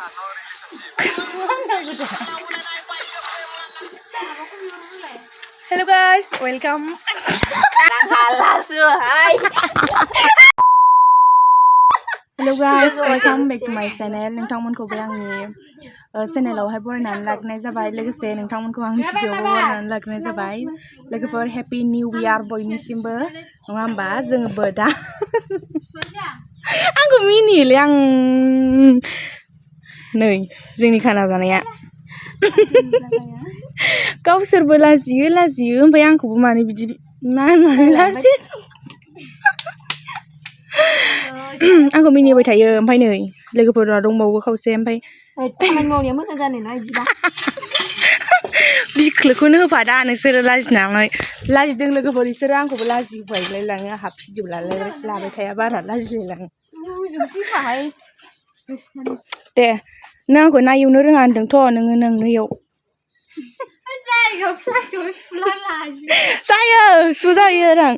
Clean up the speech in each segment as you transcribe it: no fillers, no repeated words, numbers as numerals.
Hello guys, welcome. Hello guys, welcome back to my channel. नोंथांमोनखौबो आंनि चेनेलावहाय बरायनानै लाखिनाय जाबाय लोगोसे नोंथांमोनखौ आंनि भिडिअ'आव बरायनानै लाखिनाय जाबाय लोगोफोर हैप्पी निउ इयार बयनिसिमबो नङा होमबा जोङो दा आंखौ मिनियोलै आं नै जोंनि खाना जानाया गावसोरबो लाजियो ओमफ्राय आंखौबो मानो बिदि मानो लाजियो आंखौ मिनिबाय थायो ओमफ्राय नै लोगोफोरा दंबावो खावसे ओमफ्राय खामानि मावनाया मोजां जानो ना बिदिबा बिख्लोखौनो होफादा नोंसोरो लाजिनानै लाजिदों लोगोफोर बिसोरो आंखौबो लाजिबायलाय लाङो आंहा भिडिअ लाबाय थाया बारा लाजिलाय लाङो दे नों आंखौ ना एवनो रोङा होनदोंथ' नोंनियाव जायो सुजायो रां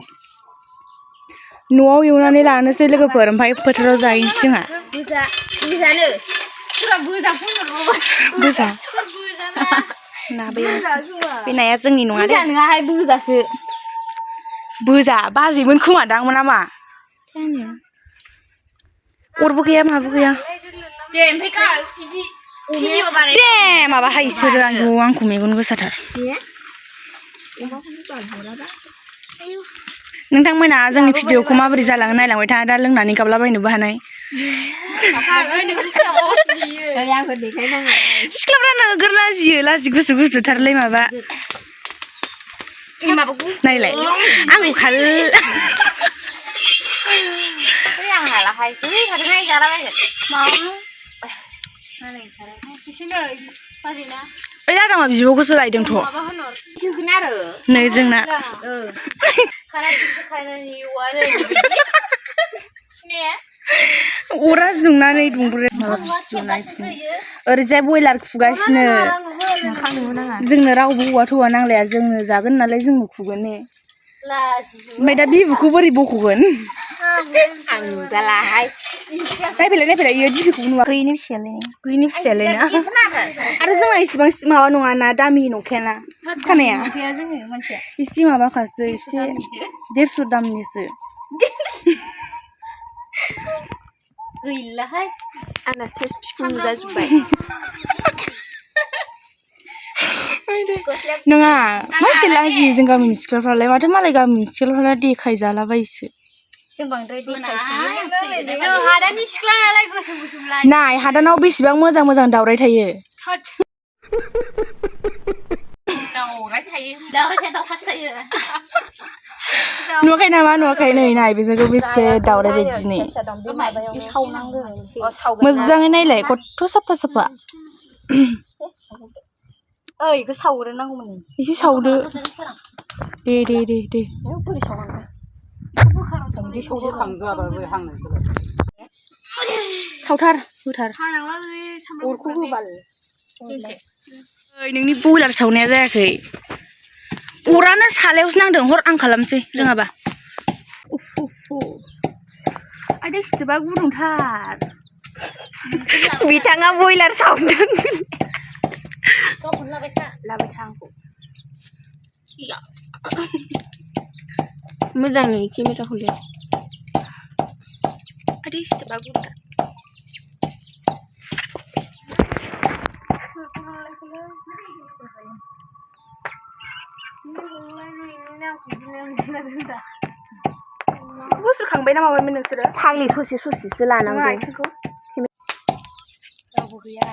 न'आव एवनानै लानोसै लोगोफोर ओमफ्राय फोथाराव जाहैनोसै जोंहा ना बे नाया जोंनि नङा दे बोजासो बोजा बाजैमोन खोमादांमोन नामा अरबो गैया माबो गैया दे माबाहाय इसोरो आंखौ मेगन गोसाथार नोंथांमोना जोंनि भिडिअखौ माबोरै जालाङो नायलांबाय था दा लोंनानै गाबलाबायनोबो हानाय सिख्लाफ्रा नोगोर लाजि गुसुथारलै माबा नायलाय आंखौ खाल ओइ आदामा बिब'खौसो लायदोंथ' नै जोंना अरा जोंनानै दुंब्रे ओरैजाय बयलार खुगासिनो जोंनो रावबो हौवा थौवा नांलाया जोंनो जागोन नालाय जोंनो खुगोन ने ओमफ्राय दा बिबुखौ बोरै बख'गोन नायफैलाय इयो बिबुखौबो नुवा गैयिनि फिसायालाय ना आरो जोंना इसेबां माबा नङाना दामि नंखायाना खानाया एसे माबाखासो एसे 150 दामनिसो गैलाहाय आंना सेस फिखौ नुजाजोब्बाय नङा मासे लाजियो जों गामिनि सिख्लाफ्रालाय माथो मालाय गामिनि सिख्लाफ्रा देखायजालाबायोसो जों बांद्राय हादाननि सिख्ला नालाय गोसोम नाय हादानाव बेसेबां मोजां दावराय थायो नुवाखै नामा नुवाखै नै नाय बिसोरखौ बेसे दावराय बायदि नै मोजाङै नायलाय खथ' साफा ओइ इखौ सावग्रोनांगौमोन एसे सावदो दे सावथार होथार अरखौ होबाल ओइ नोंनि बयलार सावनाया जायाखै अरानो सालायावसो नांदों हर आं खालामसै रोङाबा आदै सिथोबा गुदुंथार बिथाङा बयलार सावदों लाबाय था आंखौ मोजाङै केमेराखौ लिर आदै सिथोबा गुदुंथार बोसोरखांबाय ना माबायमोन नोंसोरो फाग्लि ससेसो लानांगौ रावबो गैया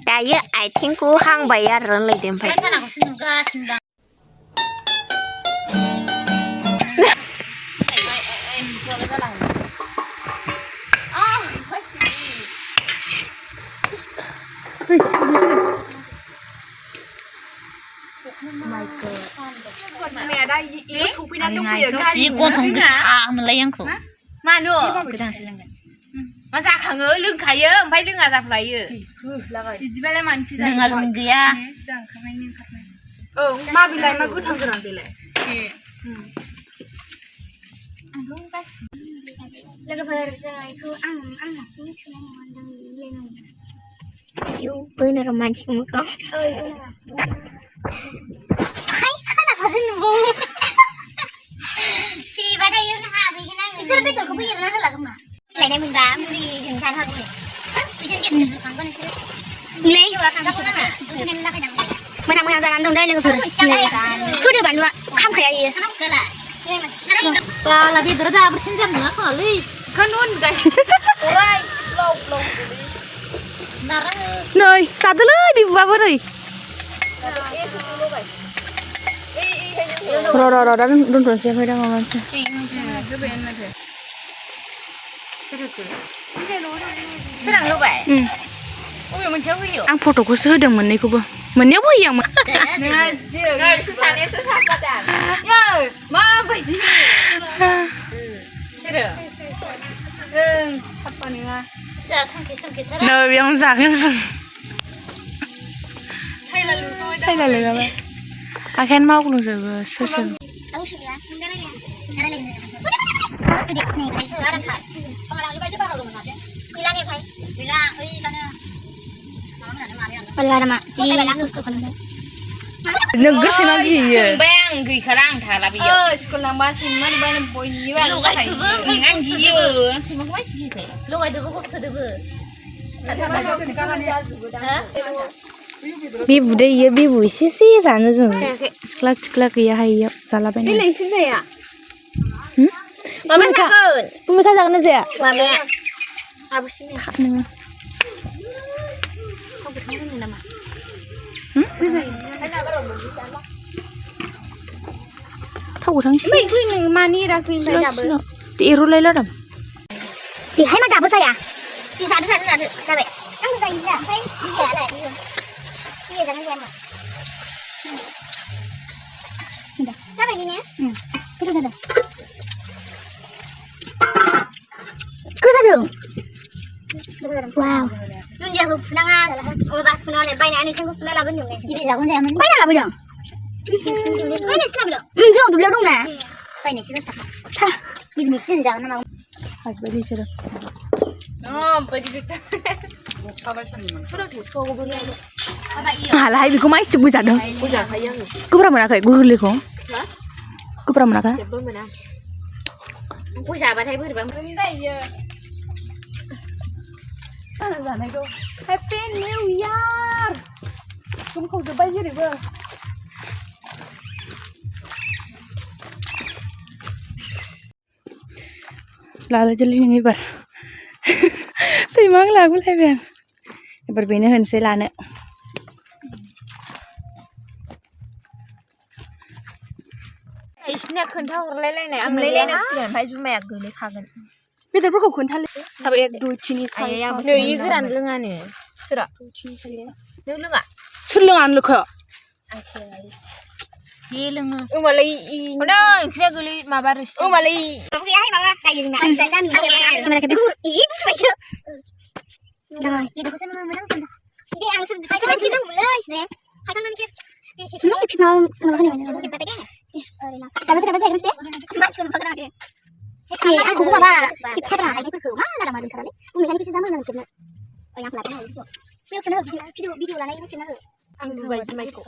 दायो आथिंखौ हांबाय आरो रानलायदो ओमफ्राय खानाखौसो नुगासिनो दां गन्थं गोसा मोनलाय आंखौ मानो गोदानसो लोंगोन मा जाखाङो लोंखायो ओमफ्राय लोङा जाफ्लायो बिदिबालाय मानोथो जायो लोङा लों गैया औ मा बिलाय मा गोथां गोरान बेलाय लोगोफोर जोंखौ आं हारसिङै थोनाय नङा Bữa nào romantic một con. Hay khá là thân vô. Thì vào đây nó hà vì cái này. Sao bây giờ có bây giờ nó là không mà? Lại đây mình bám đi dừng than thôi mình. Đi xem điện thằng con này. Lấy. Mà nằm ra ăn đồng đây nên cứ đưa bạn luôn. Không phải gì. là đi từ ra xin chân nữa khỏi đi con luôn đây Nơi, sao tới lưới bị vào rồi. Rồi, đun tuần xem phải đang ngon chưa? thế rằng lúc vậy Ừ. ôi mình chưa hiểu Ăn photo của sữa đừng mình đi cô bơ. Mình nếu bây giờ mà. mà vậy gì 싫어 아빠니가 Giờ xong cái thế Nơi 병사 cái gì? Say là lừa vậy. À khen mau cũng được sơ sơ. đâu sự là không cái này cái này cái này cái sữa đang thải xong rồi bây giờ bao rồi mình nói chứ vì là này phải vì là ơi sao nữa là mà gì là làm được con đấy Đừng có xin nói gì. bang cái khả năng thả là bây giờ sekolah bahasa mana mana boy ni ba lu kai ni ang ji je ang si mak mai si je lu ai được có được Bi bu đây ya bi bu xí xí sao nữa rồi. Skla cái hay ya salah bên. ini lấy sih ya Mama takut. Mama kata nak saya. mama abu sih ni Tak ni. Thâu thằng xí. mấy cái này mà ni ra cái này Slow. Ti ru lấy lắm. thì hay mà gặp saya thì sao ra vậy ăn cái gì ra thấy gì này gì ra cái gì mà ra vậy nhé cái gì đây cứ ra đường wow luôn giờ phục năng à ôi bác phục năng này bay này anh xem phục năng là bên đường này chỉ là con này bay là bên đường bay này là bên đường chứ không tụi đâu đúng nè bay này chứ nó thật chỉ mình xin giờ nó Hai bagi sudah. bagi kita Halah hai biku mai cubu jadong. Ku pernah mana kai? Ku geli ko. Ku pernah mana kai?ผู้ชายประเทศพื้นแบบไม่ได้เยอะ Giả này cô. Happy New Year. Cũng không được bay gì được vừa. Là jeli ni bar. Say mang la ku lai ben. Bar bini hen say la ne.ไอ้เนี่ยคืนเท่าเล่นๆเนี่ยอันเล่นๆเสียงไปจุแม่กือเลยค่ะกัน Bây giờ rất khôn thà. Sao em đuôi chini thay. เดี๋ยวยี่สิบอันเรื่องอันนี้สุดอ่ะเรื่องอ่ะ Xuất lưng ăn được hả? ยี่เรื่องมาเลยคนนึงเครียดกูเลยมาบาริสมาเลย không hay mà cái gì nè đây ra mình cái cái ý phải chưa rồi đi được xem mà nó đi ăn xem hai cái gì đâuเลยnè hai con kia nó sẽ nó cái này nó cái này cái cái cái cái mà chỉ cần phải cái này thì ăn cũng mà thì cái này cái cứ mà là mà đừng cái đấy mình ăn cái gì dám mình kiếm ở nhà lại cái này video là này nó kiếm nó ăn thứ bảy mấy cổ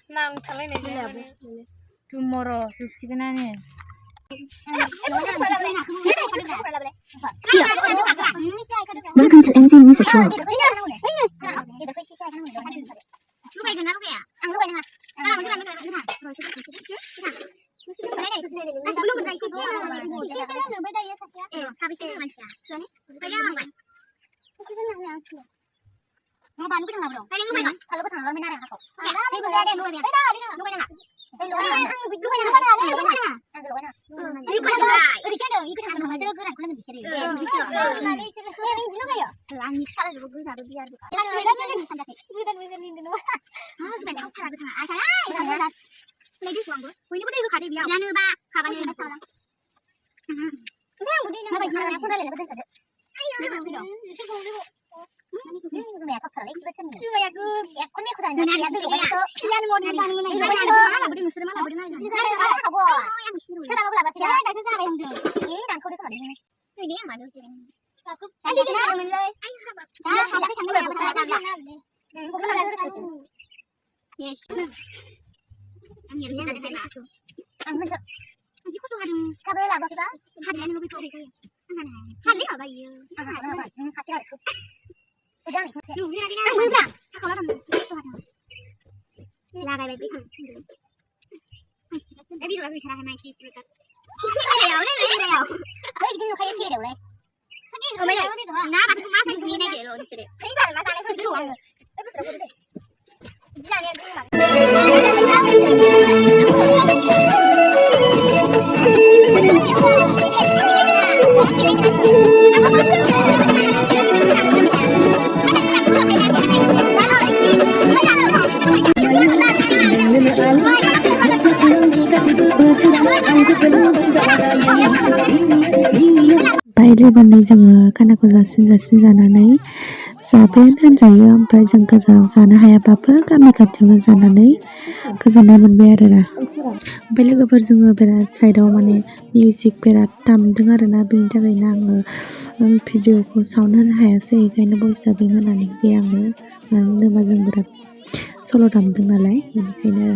nàng thằng này này là tomorrow chụp xí cái này nè Welcome to anything for sure. Mau ban cái thằng nào rồi? Cái lúc này, thằng lúc thằng nó bên này là không. Cái bây giờ đây lúc này. Lúc này nè. Đây lúc này. Lúc này nó là lúc này nè. Ăn rồi nè. Đi qua đây. Đi xe đường, đi cái thằng nó chơi cái này cũng là bị xe đường. Đi xe. Đi xe. Lúc này à? Anh mix cả rồi cứ ra được đi ăn được. Cái này là cái gì sản phẩm? Cái này cái gì nó. À, cái này không phải cái thằng ai thằng ai. Thằng này là lấy đi quảng rồi. Ui nó có đi khá đi biểu. Là nữ ba, khá bạn này sao lắm. Cái này một đi nó phải nó không ra lại là cái gì. Ai nó không biết. Chứ không biết. 요즘에 약간 그런 레이스 같은 거. 지금 약간 약간 코다 있는 약들 이거 피하는 거 하는 거는 이거 하나 버리면 쓰면 하나 버리면 하나. 이거 하고 시켜다 먹으라 맞지? 야, 나 진짜 힘들. 얘랑 거기서 안 되네. 이게 안 맞지. 아니 이게 나오면 래. 아이 하봐. 나 살아 장난 बायलायनानै जोङो खानाखौ जासिन जानानै जाबायानो होनजायो ओमफ्राय जों गोजानाव जानो हायाबाबो गामि खाथियावनो जानानै गोजोननाय मोनबाय आरोना ओमफ्राय लोगोफोर जोङो बिराद साइडआव माने मिउजिक बिराद दामदों आरोना बेनि थाखायनो आङो भिडिअखौ साउन्ड होनो हायासै बेखायनो भइस डाबिं होनानै होबाय आङो मानो होनोबा जों बिराद सल' दामदों नालाय बेनिखायनो